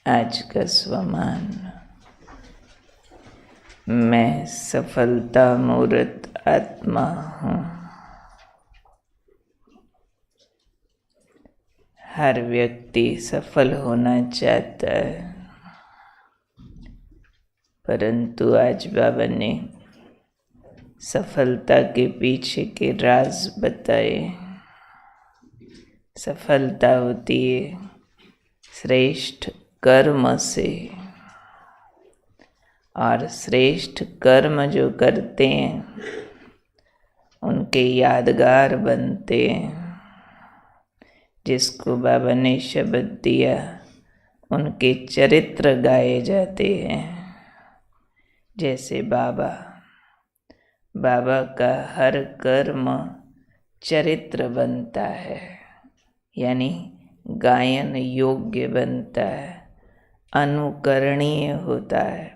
आज का स्वमान। मैं सफलता मूर्त आत्मा हूँ। हर व्यक्ति सफल होना चाहता है, परंतु आज बाबा ने सफलता के पीछे के राज बताए। सफलता होती है श्रेष्ठ कर्म से, और श्रेष्ठ कर्म जो करते हैं उनके यादगार बनते हैं। जिसको बाबा ने शब्द दिया उनके चरित्र गाए जाते हैं। जैसे बाबा का हर कर्म चरित्र बनता है, यानी गायन योग्य बनता है, अनुकरणीय होता है,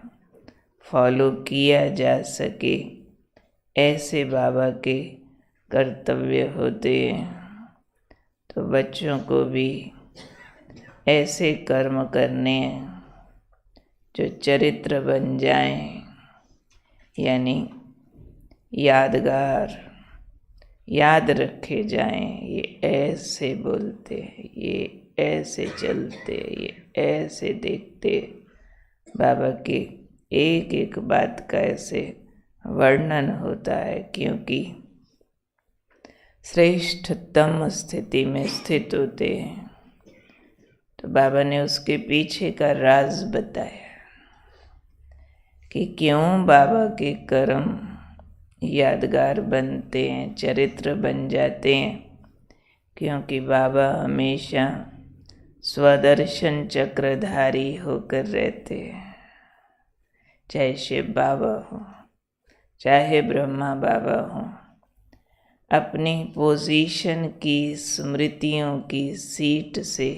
फॉलो किया जा सके ऐसे बाबा के कर्तव्य होते हैं। तो बच्चों को भी ऐसे कर्म करने हैं जो चरित्र बन जाएं, यानी यादगार, याद रखे जाएं। ये ऐसे बोलते, ये ऐसे चलते, ये ऐसे देखते। बाबा की एक एक बात का ऐसे वर्णन होता है, क्योंकि श्रेष्ठतम स्थिति में स्थित होते हैं। तो बाबा ने उसके पीछे का राज बताया कि क्यों बाबा के कर्म यादगार बनते हैं, चरित्र बन जाते हैं। क्योंकि बाबा हमेशा स्वदर्शन चक्रधारी होकर रहते हैं। चाहे शिव बाबा हो, चाहे ब्रह्मा बाबा हो, अपनी पोजीशन की स्मृतियों की सीट से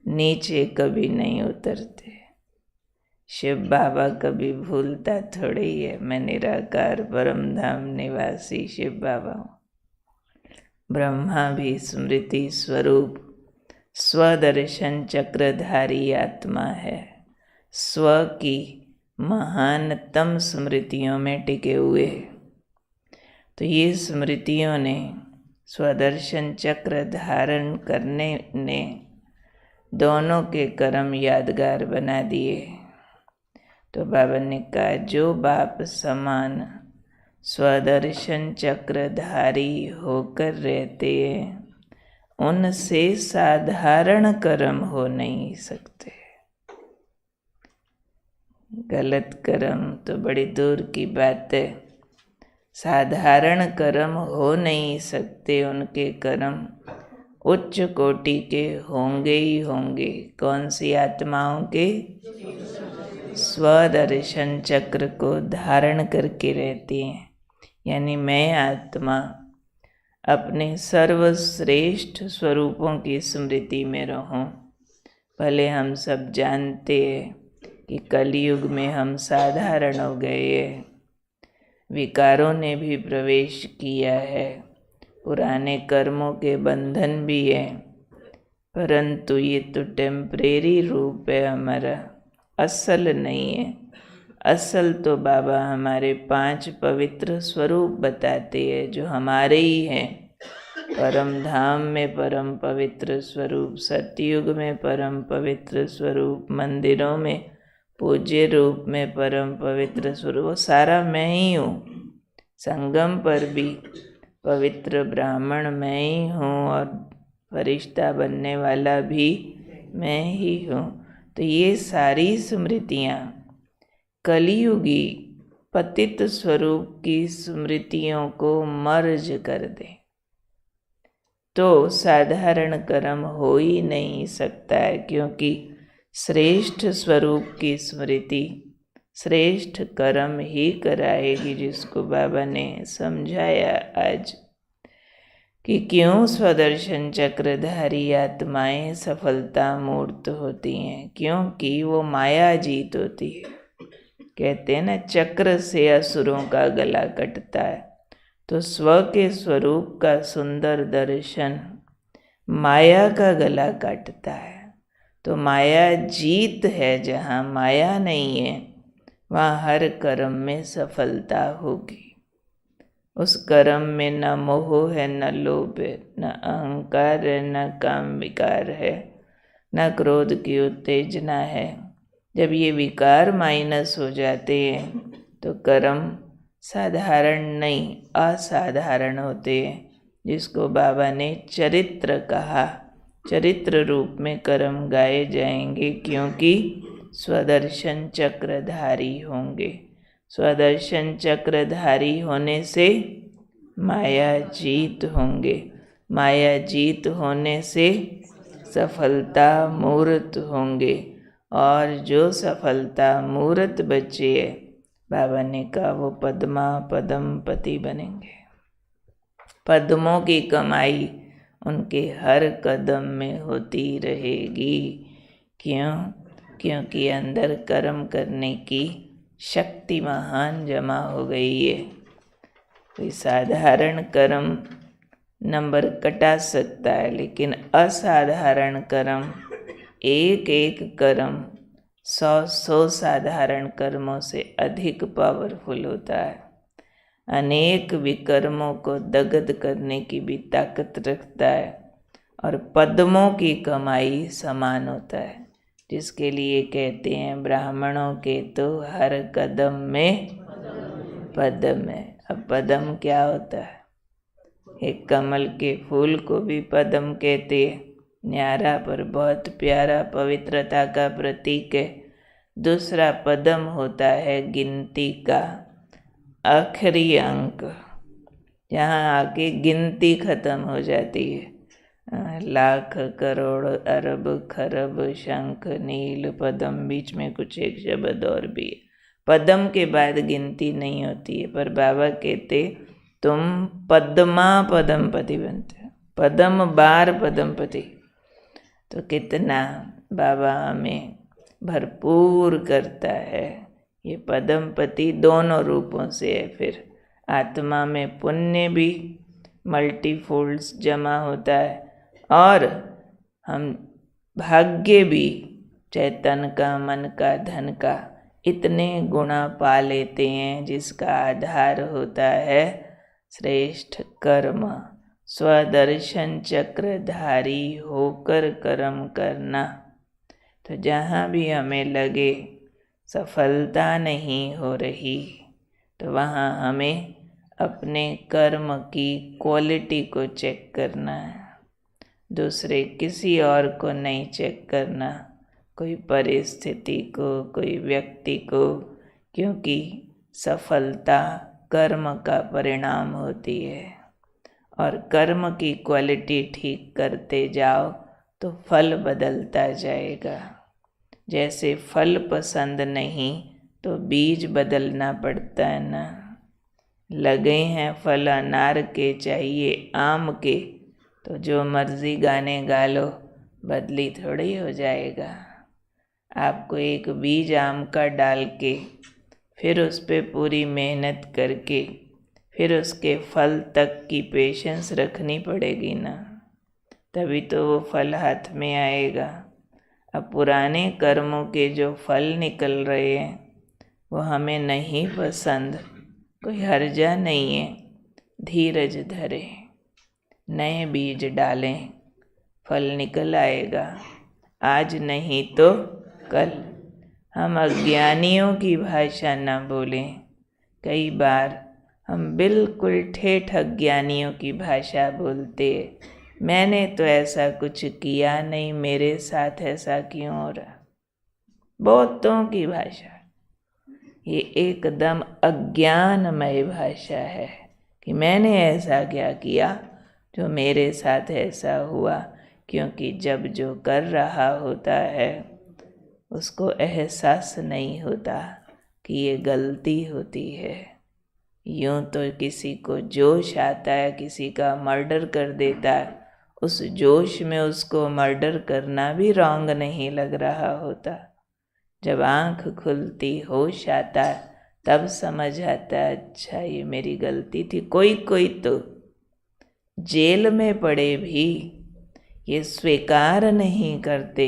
नीचे कभी नहीं उतरते। शिव बाबा कभी भूलता थोड़ी है, मैं निराकार परम धाम निवासी शिव बाबा हूँ। ब्रह्मा भी स्मृति स्वरूप स्वदर्शन चक्रधारी आत्मा है। स्व की महानतम स्मृतियों में टिके हुए। तो ये स्मृतियों ने स्वदर्शन चक्र धारण करने ने दोनों के कर्म यादगार बना दिए। तो बाबा ने कहा, जो बाप समान स्वदर्शन चक्रधारी होकर रहते हैं उनसे साधारण कर्म हो नहीं सकते। गलत कर्म तो बड़ी दूर की बात है, साधारण कर्म हो नहीं सकते। उनके कर्म उच्च कोटि के होंगे ही होंगे। कौन सी आत्माओं के? स्वदर्शन चक्र को धारण करके रहती हैं। यानी मैं आत्मा अपने सर्वश्रेष्ठ स्वरूपों की स्मृति में रहूं। भले हम सब जानते हैं कि कलयुग में हम साधारण हो गए हैं, विकारों ने भी प्रवेश किया है, पुराने कर्मों के बंधन भी है, परंतु ये तो टेम्परेरी रूप है हमारा, असल नहीं है। असल तो बाबा हमारे 5 पवित्र स्वरूप बताते हैं जो हमारे ही हैं। परम धाम में परम पवित्र स्वरूप, सतयुग में परम पवित्र स्वरूप, मंदिरों में पूज्य रूप में परम पवित्र स्वरूप, वो सारा मैं ही हूँ। संगम पर भी पवित्र ब्राह्मण मैं ही हूँ और फरिश्ता बनने वाला भी मैं ही हूँ। तो ये सारी स्मृतियाँ कलियुगी पतित स्वरूप की स्मृतियों को मर्ज कर दें तो साधारण कर्म हो ही नहीं सकता है। क्योंकि श्रेष्ठ स्वरूप की स्मृति श्रेष्ठ कर्म ही कराएगी, जिसको बाबा ने समझाया आज कि क्यों स्वदर्शन चक्रधारी आत्माएं सफलता मूर्त होती हैं। क्योंकि वो माया जीत होती है। कहते हैं ना, चक्र से असुरों का गला कटता है। तो स्व के स्वरूप का सुंदर दर्शन माया का गला काटता है। तो माया जीत है, जहाँ माया नहीं है वहाँ हर कर्म में सफलता होगी। उस कर्म में न मोह है, न लोभ है, न अहंकार है, न काम विकार है, न क्रोध की उत्तेजना है। जब ये विकार माइनस हो जाते हैं तो कर्म साधारण नहीं असाधारण होते हैं, जिसको बाबा ने चरित्र कहा। चरित्र रूप में कर्म गाए जाएंगे, क्योंकि स्वदर्शन चक्रधारी होंगे। स्वदर्शन चक्रधारी होने से माया जीत होंगे, माया जीत होने से सफलता मूर्त होंगे, और जो सफलता मूर्त बचे है, बाबा ने कहा वो पद्मा पदम पति बनेंगे। पद्मों की कमाई उनके हर कदम में होती रहेगी। क्यों? क्योंकि अंदर कर्म करने की शक्ति महान जमा हो गई है। कोई साधारण कर्म नंबर कटा सकता है, लेकिन असाधारण कर्म एक एक कर्म 100 साधारण कर्मों से अधिक पावरफुल होता है। अनेक विकर्मों को दग्ध करने की भी ताकत रखता है, और पद्मों की कमाई समान होता है, जिसके लिए कहते हैं ब्राह्मणों के तो हर कदम में पद्म है। अब पद्म क्या होता है? एक कमल के फूल को भी पद्म कहते हैं, न्यारा पर बहुत प्यारा, पवित्रता का प्रतीक है। दूसरा पद्म होता है गिनती का आखिरी अंक, जहाँ आके गिनती खत्म हो जाती है। लाख करोड़ अरब खरब शंख नील पद्म, बीच में कुछ एक शब्द और भी है। पद्म के बाद गिनती नहीं होती है, पर बाबा कहते तुम पद्मा पद्मपति बनते हो, पद्म बार पद्मपति। तो कितना बाबा हमें भरपूर करता है। ये पद्मपति दोनों रूपों से है। फिर आत्मा में पुण्य भी मल्टीफोल्ड्स जमा होता है, और हम भाग्य भी चैतन का, मन का, धन का इतने गुणा पा लेते हैं, जिसका आधार होता है श्रेष्ठ कर्म। स्वदर्शन चक्रधारी होकर कर्म करना। तो जहाँ भी हमें लगे सफलता नहीं हो रही, तो वहाँ हमें अपने कर्म की क्वालिटी को चेक करना है, दूसरे किसी और को नहीं चेक करना, कोई परिस्थिति को, कोई व्यक्ति को, क्योंकि सफलता कर्म का परिणाम होती है। और कर्म की क्वालिटी ठीक करते जाओ तो फल बदलता जाएगा। जैसे फल पसंद नहीं तो बीज बदलना पड़ता है ना। लगे हैं फल अनार के, चाहिए आम के, तो जो मर्जी गाने गा लो, बदली थोड़ी हो जाएगा। आपको एक बीज आम का डाल के फिर उस पर पूरी मेहनत करके फिर उसके फल तक की पेशेंस रखनी पड़ेगी ना, तभी तो वो फल हाथ में आएगा। अब पुराने कर्मों के जो फल निकल रहे हैं वो हमें नहीं पसंद, कोई हर्जा नहीं है, धीरज धरे, नए बीज डालें, फल निकल आएगा, आज नहीं तो कल। हम अज्ञानियों की भाषा न बोलें। कई बार हम बिल्कुल ठेठ अज्ञानियों की भाषा बोलते, मैंने तो ऐसा कुछ किया नहीं, मेरे साथ ऐसा क्यों हो रहा। बहुतों की भाषा ये एकदम अज्ञानमय भाषा है कि मैंने ऐसा क्या किया जो मेरे साथ ऐसा हुआ। क्योंकि जब जो कर रहा होता है उसको एहसास नहीं होता कि ये गलती होती है। यूँ तो किसी को जोश आता है, किसी का मर्डर कर देता है, उस जोश में उसको मर्डर करना भी रॉन्ग नहीं लग रहा होता। जब आँख खुलती, होश आता है, तब समझ आता है अच्छा ये मेरी गलती थी। कोई कोई तो जेल में पड़े भी ये स्वीकार नहीं करते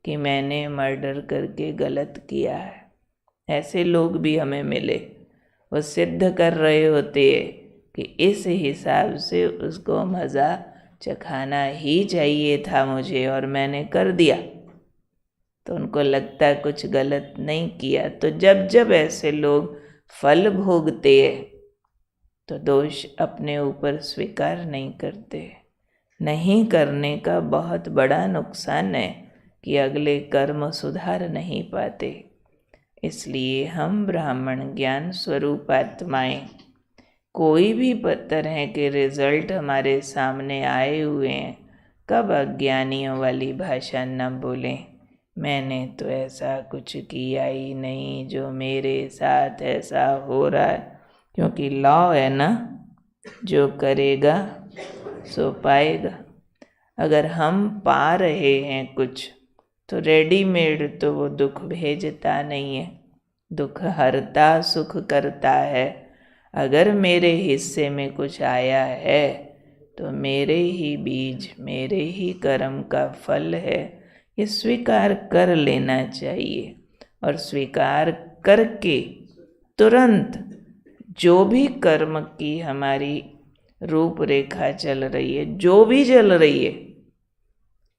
कि मैंने मर्डर करके गलत किया है। ऐसे लोग भी हमें मिले, वो सिद्ध कर रहे होते हैं कि इस हिसाब से उसको मज़ा चखाना ही चाहिए था मुझे और मैंने कर दिया, तो उनको लगता है कुछ गलत नहीं किया। तो जब जब ऐसे लोग फल भोगते हैं तो दोष अपने ऊपर स्वीकार नहीं करते। नहीं करने का बहुत बड़ा नुकसान है कि अगले कर्म सुधार नहीं पाते। इसलिए हम ब्राह्मण ज्ञान स्वरूप आत्माएं कोई भी तरह के रिजल्ट हमारे सामने आए हुए हैं, कब अज्ञानियों वाली भाषा न बोलें। मैंने तो ऐसा कुछ किया ही नहीं, जो मेरे साथ ऐसा हो रहा है, क्योंकि लॉ है ना, जो करेगा सो पाएगा। अगर हम पा रहे हैं कुछ तो रेडीमेड तो वो दुख भेजता नहीं है, दुख हरता सुख करता है। अगर मेरे हिस्से में कुछ आया है तो मेरे ही बीज, मेरे ही कर्म का फल है, ये स्वीकार कर लेना चाहिए। और स्वीकार करके तुरंत जो भी कर्म की हमारी रूपरेखा चल रही है, जो भी चल रही है,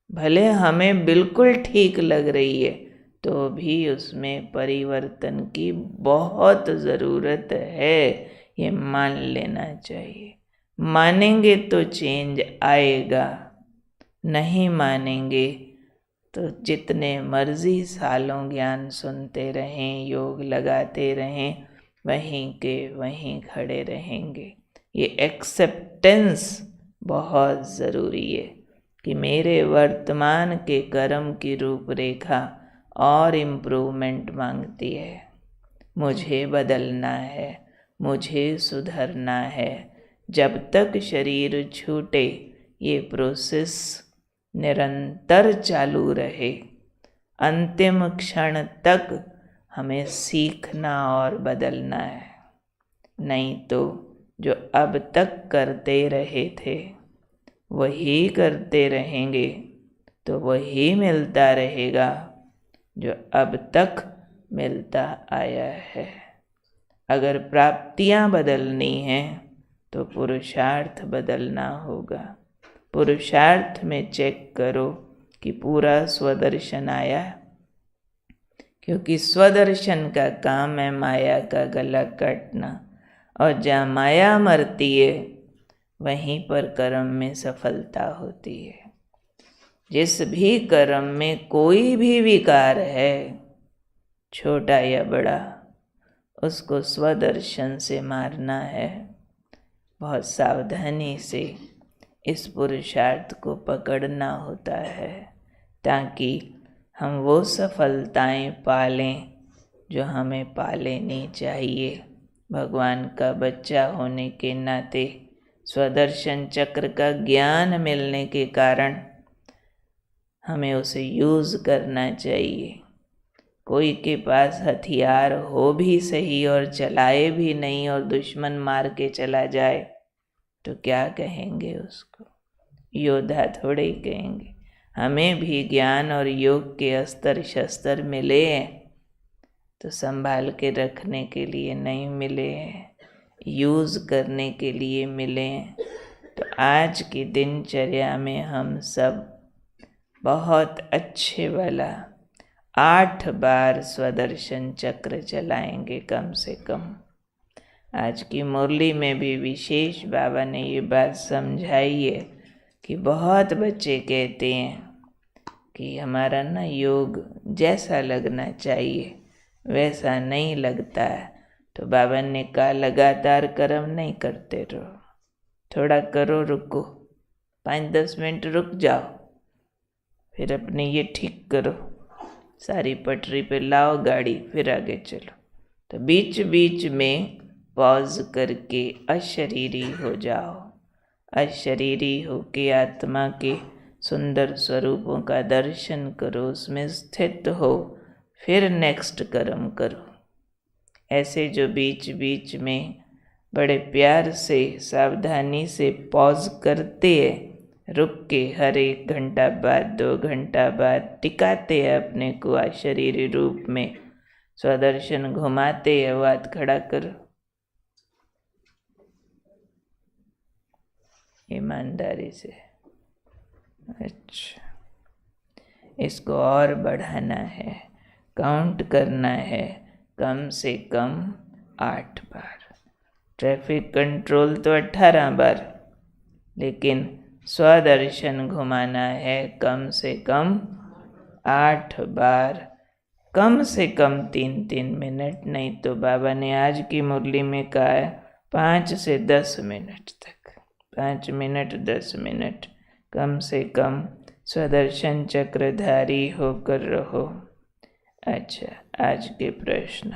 भले हमें बिल्कुल ठीक लग रही है, तो भी उसमें परिवर्तन की बहुत ज़रूरत है, ये मान लेना चाहिए। मानेंगे तो चेंज आएगा, नहीं मानेंगे तो जितने मर्जी सालों ज्ञान सुनते रहें, योग लगाते रहें, वहीं के वहीं खड़े रहेंगे। ये एक्सेप्टेंस बहुत ज़रूरी है कि मेरे वर्तमान के कर्म की रूपरेखा और इम्प्रूवमेंट मांगती है। मुझे बदलना है, मुझे सुधरना है। जब तक शरीर छूटे ये प्रोसेस निरंतर चालू रहे, अंतिम क्षण तक हमें सीखना और बदलना है। नहीं तो जो अब तक करते रहे थे वही करते रहेंगे तो वही मिलता रहेगा जो अब तक मिलता आया है। अगर प्राप्तियां बदलनी हैं तो पुरुषार्थ बदलना होगा। पुरुषार्थ में चेक करो कि पूरा स्वदर्शन आया, क्योंकि स्वदर्शन का काम है माया का गला काटना, और जहाँ माया मरती है वहीं पर कर्म में सफलता होती है। जिस भी कर्म में कोई भी विकार है, छोटा या बड़ा, उसको स्वदर्शन से मारना है। बहुत सावधानी से इस पुरुषार्थ को पकड़ना होता है, ताकि हम वो सफलताएं पालें जो हमें पा लेनी चाहिए। भगवान का बच्चा होने के नाते स्वदर्शन चक्र का ज्ञान मिलने के कारण हमें उसे यूज़ करना चाहिए। कोई के पास हथियार हो भी सही और चलाए भी नहीं और दुश्मन मार के चला जाए तो क्या कहेंगे उसको? योद्धा थोड़े ही कहेंगे। हमें भी ज्ञान और योग के अस्त्र शस्त्र मिले हैं तो संभाल के रखने के लिए नहीं मिले हैं, यूज़ करने के लिए मिले हैं। तो आज की दिनचर्या में हम सब बहुत अच्छे वाला 8 बार स्वदर्शन चक्र चलाएंगे कम से कम। आज की मुरली में भी विशेष बाबा ने ये बात समझाई है कि बहुत बच्चे कहते हैं कि हमारा ना योग जैसा लगना चाहिए वैसा नहीं लगता है। तो बाबा ने कहा लगातार कर्म नहीं करते रहो, थोड़ा करो, रुको, 5-10 मिनट रुक जाओ, फिर अपने ये ठीक करो, सारी पटरी पे लाओ गाड़ी, फिर आगे चलो। तो बीच बीच में पॉज करके अशरीरी हो जाओ। अशरीरी होके आत्मा के सुंदर स्वरूपों का दर्शन करो, उसमें स्थित हो, फिर नेक्स्ट कर्म करो। ऐसे जो बीच बीच में बड़े प्यार से सावधानी से पॉज करते हैं, रुक के हर 1 घंटा बाद 2 घंटा बाद टिकाते हैं अपने को अशरीरी रूप में। स्वदर्शन घुमाते हैं, वो हाथ खड़ा करो। ईमानदारी से। अच्छा, इसको और बढ़ाना है, काउंट करना है कम से कम 8 बार। ट्रैफिक कंट्रोल तो 18 बार, लेकिन स्वदर्शन घुमाना है कम से कम 8 बार, कम से कम 3-3 मिनट। नहीं तो बाबा ने आज की मुरली में कहा है 5 से 10 मिनट तक, 5 मिनट 10 मिनट कम से कम स्वदर्शन चक्रधारी होकर रहो। अच्छा, आज के प्रश्न।